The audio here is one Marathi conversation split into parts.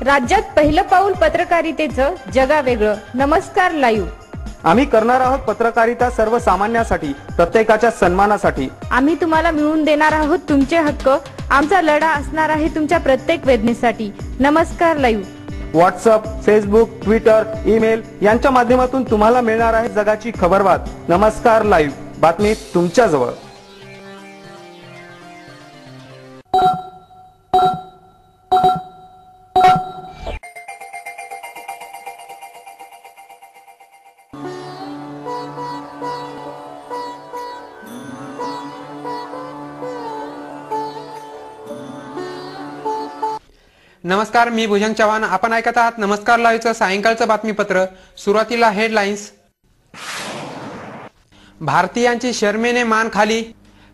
राज्यात पहिलं पाऊल पत्रकारितेचं जगावेगळं. नमस्कार लाईव्ह. आम्ही करणार आहोत पत्रकारिता सर्वसामान्यांसाठी, प्रत्येकाच्या सन्मानासाठी. आम्ही तुम्हाला मिळवून देणार आहोत तुमचे हक्क. आमचा लढा असणार आहे तुमच्या प्रत्येक वेदनेसाठी. नमस्कार live. WhatsApp, Facebook, Twitter, email यांच्या माध्यमातून तुम्हाला मिळणार आहे जगाची खबरबात. नमस्कार लाईव्ह, बातमी तुमच्या जवळ. नमस्कार, मी भुजंग चव्हाण. आपण ऐकत आहात नमस्कार लाईव्हचं सायंकाळचं बातमीपत्र. सुरुवातीला हेडलाईन्स. भारतीयांची शर्मेने मान खाली.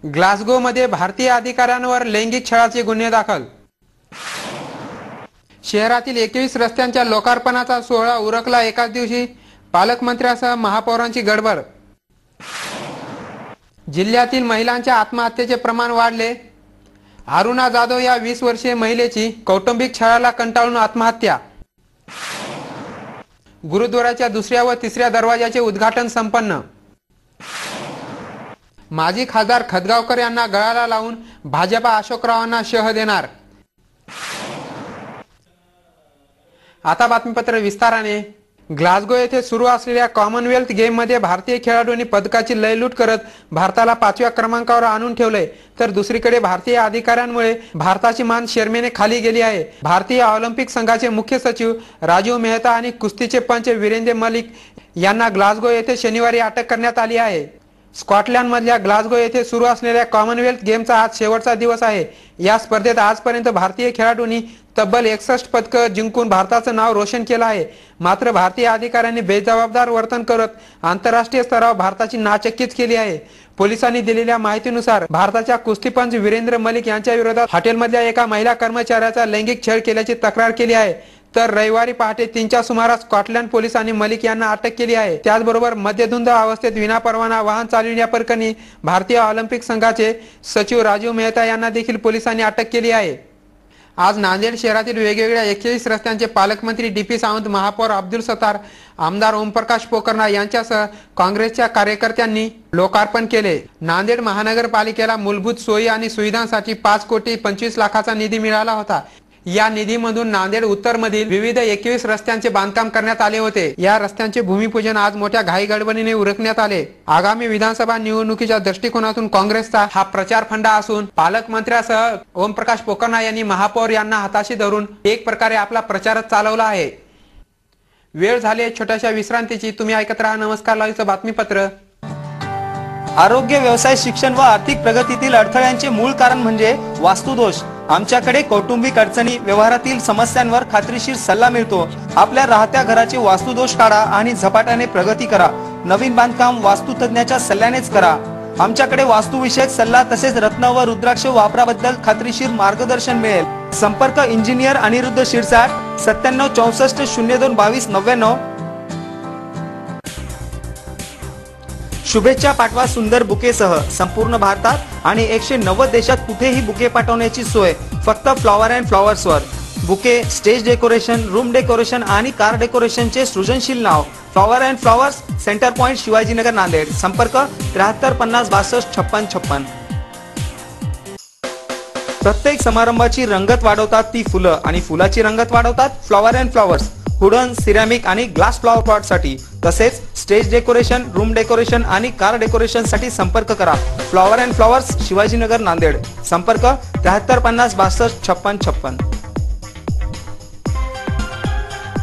ग्लासगो मध्ये भारतीय अधिकाऱ्यांवर लैंगिक छळाचे गुन्हे दाखल. शहरातील 21 रस्त्यांच्या लोकार्पणाचा सोहळा उरकला एकाच दिवशी. पालकमंत्र्यासह महापौरांची गडबड. जिल्ह्यातील महिलांच्या आत्महत्येचे प्रमाण वाढले. अरुणा जाधव या 20 वर्षीय महिलेची कौटुंबिक छळाला कंटाळून आत्महत्या. गुरुद्वाराच्या दुसऱ्या व तिसऱ्या दरवाजाचे उद्घाटन संपन्न. माजी खासदार खदगावकर यांना गळाला लावून भाजपा अशोकरावांना शह देणार. आता बातमीपत्र विस्ताराने. ग्लासगो येथे सुरू असलेल्या कॉमनवेल्थ गेम मध्ये भारतीय खेळाडूंनी पदकाची लयलूट करत भारताला 5व्या क्रमांकावर आणून ठेवले, तर दुसरीकडे भारतीय अधिकाऱ्यांमुळे भारताची मान शर्मेने खाली गेली आहे. भारतीय ऑलिम्पिक संघाचे मुख्य सचिव राजीव मेहता आणि कुस्तीचे पंच वीरेंद्र मलिक यांना ग्लासगो येथे शनिवारी अटक करण्यात आली आहे. स्कॉटलंड मधल्या ग्लासगो येथे सुरू असलेल्या कॉमनवेल्थ गेमचा आज शेवटचा दिवस आहे. या स्पर्धेत आजपर्यंत भारतीय खेळाडूंनी तब्बल 61 पदकं जिंकून भारताचं नाव रोशन केलं आहे. मात्र भारतीय अधिकाऱ्यांनी बेजबाबदार वर्तन करत आंतरराष्ट्रीय स्तरावर भारताची नाचक्कीच केली आहे. पोलिसांनी दिलेल्या माहितीनुसार भारताच्या कुस्तीपंच वीरेंद्र मलिक यांच्या विरोधात हॉटेलमधल्या एका महिला कर्मचाऱ्याचा लैंगिक छळ केल्याची तक्रार केली आहे. तर रविवारी पहाटे 3च्या सुमारास स्कॉटलंड पोलिसांनी मलिक यांना अटक केली आहे. त्याचबरोबर मद्यधुंद अवस्थेत विनापरवाना वाहन चालविण्याप्रकरणी भारतीय ऑलिम्पिक संघाचे सचिव राजीव मेहता यांना देखील पोलिसांनी अटक केली आहे. आज नांदेड शहरातील वेगवेगळ्या 21 रस्त्यांचे पालकमंत्री डी.पी. सावंत, महापौर अब्दुल सत्तार, आमदार ओमप्रकाश पोकर्णा यांच्यासह काँग्रेसच्या कार्यकर्त्यांनी लोकार्पण केले. नांदेड महानगरपालिकेला मूलभूत सोयी आणि सुविधांसाठी 5,25,00,000चा निधी मिळाला होता. या निधीमधून नांदेड उत्तर मधील विविध 21 रस्त्यांचे बांधकाम करण्यात आले होते. या रस्त्यांचे भूमिपूजन आज मोठ्या घाईगडबडीने उरकण्यात आले. आगामी विधानसभा निवडणुकीच्या दृष्टिकोनातून काँग्रेसचा हा प्रचार फंडा असून पालकमंत्र्यासह ओमप्रकाश पोकर्णा यांनी महापौर यांना हाताशी धरून एक प्रकारे आपला प्रचारच चालवला आहे. वेळ झाली छोट्याशा विश्रांतीची. तुम्ही ऐकत राहा नमस्कार लाईव्हचं बातमीपत्र. आरोग्य, व्यवसाय, शिक्षण व आर्थिक प्रगतीतील अडथळ्यांचे मूळ कारण म्हणजे वास्तुदोष. आमच्याकडे कौटुंबिक अडचणी, व्यवहारातील समस्यांवर खात्रीशीर सल्ला मिळतो. आपल्या राहत्या घराचे वास्तुदोष काढा आणि झपाट्याने प्रगती करा. नवीन बांधकाम वास्तुतज्ञाच्या सल्ल्यानेच करा. आमच्याकडे वास्तुविषयक सल्ला तसेच रत्न व रुद्राक्ष वापराबद्दल खात्रीशीर मार्गदर्शन मिळेल. संपर्क इंजिनियर अनिरुद्ध शिरसाट, 97 64 02 22 99. शुभेच्छा पाठवा सुंदर बुकेसह. संपूर्ण भारतात आणि 190 देशात कुठेही बुके पाठवण्याची सोय फक्त फ्लॉवर अँड फ्लॉवर्सवर. Bouquet, stage decoration, room decoration आणि कार डेकोरेशनचे सृजनशील नाव flower and flowers, centre point, Shivajinagar, Nanded. संपर्क 73 50 62 56 56. प्रत्येक समारंभाची रंगत वाढवतात ती फुलं आणि फुलाची रंगत वाढवतात flower and flowers. Wooden, ceramic आणि ग्लास फ्लॉवर पॉट साठी तसेच स्टेज डेकोरेशन, रूम डेकोरेशन आणि कार डेकोरेशन साठी संपर्क करा. Flower and flowers, Shivajinagar, Nanded. संपर्क 73 50 62 56 56.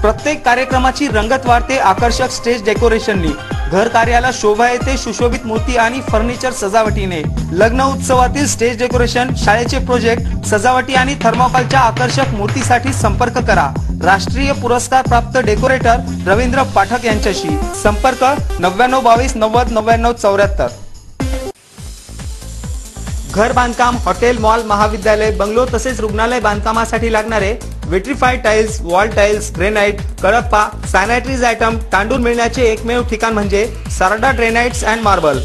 प्रत्येक कार्यक्रमाची रंगत वाढते आकर्षक स्टेज डेकोरेशननी. घर कार्याला शोभा येते सुशोभित मूर्ती आणि फर्निचर सजावटीने. लग्न उत्सवातील स्टेज डेकोरेशन, शाळेचे प्रोजेक्ट, सजावटी आणि थर्मोकॉलच्या आकर्षक मूर्तीसाठी संपर्क करा. राष्ट्रीय पुरस्कार प्राप्त डेकोरेटर रवींद्र पाठक यांच्याशी. संपर्क 99 22 90 99 74. घर बांधकाम, हॉटेल, मॉल, महाविद्यालय, बंगलो तसेच रुग्णालय बांधकामासाठी लागणारे vitrified tiles, wall tiles, granite, Cuddapah, sanitaries item, तांडूळ मिळण्याचे एकमेव ठिकाण म्हणजे सारडा ग्रेनाइट्स अँड मार्बल.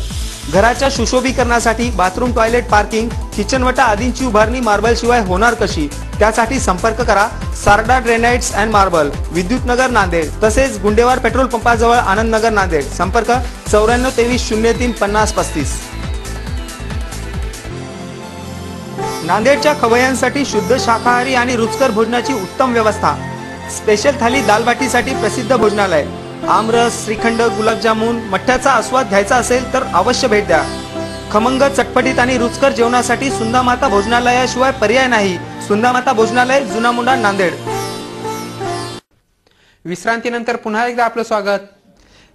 घराच्या सुशोभीकरणासाठी बाथरूम, टॉयलेट, पार्किंग, किचन वटा आदींची उभारणी मार्बल शिवाय होणार कशी? त्यासाठी संपर्क करा सारडा ग्रेनाइट्स अँड मार्बल, विद्युत नगर, नांदेड. तसेच गुंडेवार पेट्रोल पंपाजवळ आनंद नगर, नांदेड. संपर्क 9423035035. नांदेडच्या खवय्यांसाठी शुद्ध शाकाहारी आणि रुचकर भोजनाची उत्तम व्यवस्था. स्पेशल थाली दालबाटीसाठी प्रसिद्ध भोजनालय. आमरस, श्रीखंड, गुलाबजामुन, मठ्ठ्याचा आस्वाद घ्यायचा असेल तर अवश्य भेट द्या. खमंग, चटपटीत आणि रुचकर जेवणासाठी सुंदामाता भोजनालयाशिवाय पर्याय नाही. सुंदामाता भोजनालय, जुना मुंडा, नांदेड. विश्रांतीनंतर पुन्हा एकदा आपलं स्वागत.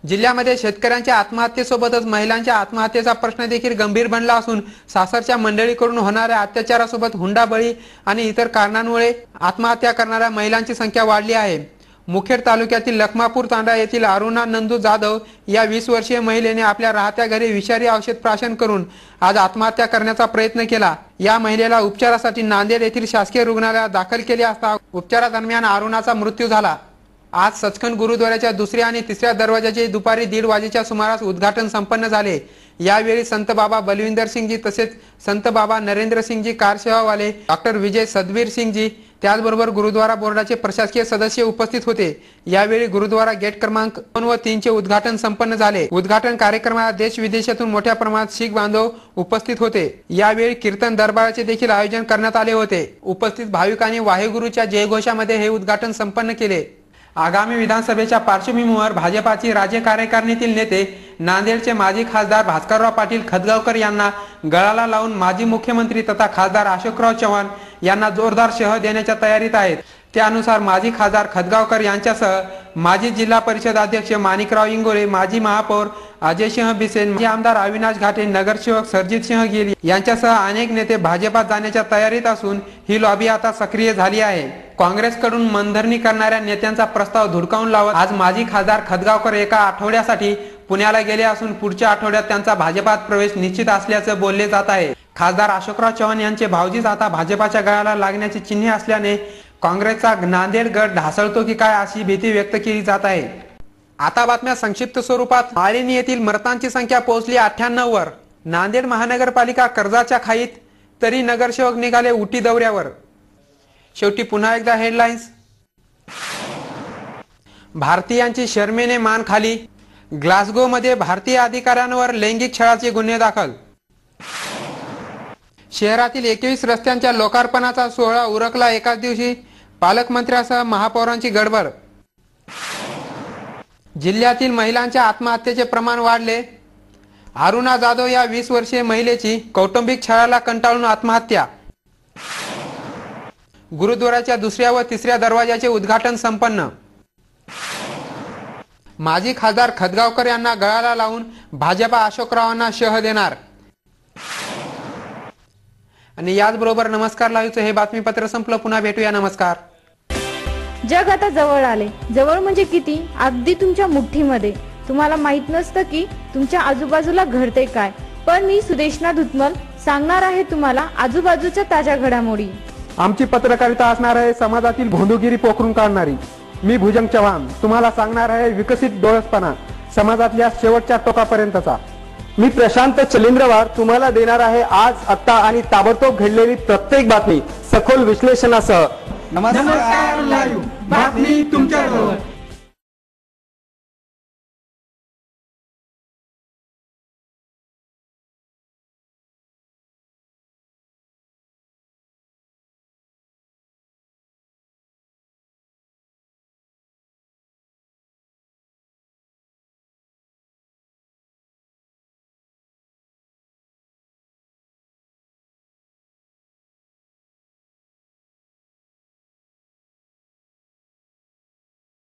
जिल्ह्यामध्ये शेतकऱ्यांच्या आत्महत्येसोबतच महिलांच्या आत्महत्येचा प्रश्न देखील गंभीर बनला असून सासरच्या मंडळीकडून होणाऱ्या अत्याचारासोबत हुंडाबळी आणि इतर कारणांमुळे आत्महत्या करणाऱ्या महिलांची संख्या वाढली आहे. मुखेड तालुक्यातील लखमापूर तांडा येथील अरुणा नंदू जाधव या 20 वर्षीय महिलेने आपल्या राहत्या घरी विषारी औषध प्राशन करून आज आत्महत्या करण्याचा प्रयत्न केला. या महिलेला उपचारासाठी नांदेड येथील शासकीय रुग्णालयात दाखल केले असता उपचारादरम्यान अरुणाचा मृत्यू झाला. आज सचखंड गुरुद्वाराच्या दुसऱ्या आणि तिसऱ्या दरवाजाचे दुपारी 1:30 वाजेच्या सुमारास उद्घाटन संपन्न झाले. यावेळी संत बाबा बलविंदर सिंगजी तसेच संत बाबा नरेंद्र सिंगजी कार सेवावाले, डॉक्टर विजय सदवीर सिंगजी, त्याचबरोबर गुरुद्वारा बोर्डाचे प्रशासकीय सदस्य उपस्थित होते. यावेळी गुरुद्वारा गेट क्रमांक 2 व 3 चे उद्घाटन संपन्न झाले. उद्घाटन कार्यक्रमाला देश विदेशातून मोठ्या प्रमाणात शीख बांधव उपस्थित होते. यावेळी कीर्तन दरबाराचे देखील आयोजन करण्यात आले होते. उपस्थित भाविकांनी वाहेगुरुच्या जयघोषामध्ये हे उद्घाटन संपन्न केले. आगामी विधानसभेच्या पार्श्वभूमीवर भाजपाची राज्य कार्यकारिणीतील नेते नांदेडचे माजी खासदार भास्करराव पाटील खदगावकर यांना गळाला लावून माजी मुख्यमंत्री तथा खासदार अशोकराव चव्हाण यांना जोरदार शह देण्याच्या तयारीत आहेत. त्यानुसार माजी खासदार खदगावकर यांच्यासह माजी जिल्हा परिषद अध्यक्ष माणिकराव इंगोले, माजी महापौर अजयसिंह बिसेन, माजी आमदार अविनाश घाटे, नगरसेवक सरजितसिंह गिल यांच्यासह अनेक नेते भाजपात जाण्याच्या तयारीत असून ही लॉबी आता सक्रिय झाली आहे. काँग्रेसकडून मनधरणी करणाऱ्या नेत्यांचा प्रस्ताव धुडकावून लावत आज माजी खासदार खदगावकर एका आठवड्यासाठी पुण्याला गेले असून पुढच्या आठवड्यात त्यांचा भाजपात प्रवेश निश्चित असल्याचं बोलले जात आहे. खासदार अशोकराव चव्हाण यांचे भावजीच आता भाजपाच्या गळाला लागण्याची चिन्हे असल्याने काँग्रेसचा नांदेड गट ढासळतो की काय अशी भीती व्यक्त केली जात आहे. आता बातम्या संक्षिप्त स्वरूपात. माळिनी येथील मृतांची संख्या पोहोचली 98 वर. नांदेड महानगरपालिका कर्जाच्या खाईत तरी नगरसेवक निघाले उटी दौऱ्यावर. शेवटी पुन्हा एकदा हेडलाईन्स. भारतीयांची शर्मेने मान खाली. ग्लासगो मध्ये भारतीय अधिकाऱ्यांवर लैंगिक छळाचे गुन्हे दाखल. शहरातील 21 रस्त्यांच्या लोकार्पणाचा सोहळा उरकला एकाच दिवशी. पालकमंत्र्यासह महापौरांची गडबड. जिल्ह्यातील महिलांच्या आत्महत्येचे प्रमाण वाढले. अरुणा जाधव या 20 वर्षीय महिलेची कौटुंबिक छळाला कंटाळून आत्महत्या. गुरुद्वाराच्या दुसऱ्या व तिसऱ्या दरवाजाचे उद्घाटन संपन्न. माजी खासदार खदगावकर यांना गळाला लावून भाजपा अशोकरावांना शह देणार. आणि याचबरोबर नमस्कार लाईव्हचं हे बातमीपत्र संपलं. पुन्हा भेटूया. नमस्कार. जग आता जवळ आले. जवळ म्हणजे किती? अगदी तुमच्या मुठ्ठीमध्ये. तुम्हाला माहित नसतं की तुमच्या आजूबाजूला घडते काय, पण मी सुदेशना धुतमल सांगणार आहे तुम्हाला आजूबाजूच्या ताज्या घडामोडी. आमची पत्रकारिता असणार आहे समाजातील भोंदूगिरी पोखरून काढणारी. मी भुजंग चव्हाण तुम्हाला सांगणार आहे विकसित डोळसपणा समाजातल्या शेवटच्या टोकापर्यंतचा. मी प्रशांत चलिंद्रवार तुम्हाला देणार आहे आज, आत्ता आणि ताबडतोब घडलेली प्रत्येक बातमी सखोल विश्लेषणासह. नमस्कार लाईव्ह बातमी तुमच्याजवळ.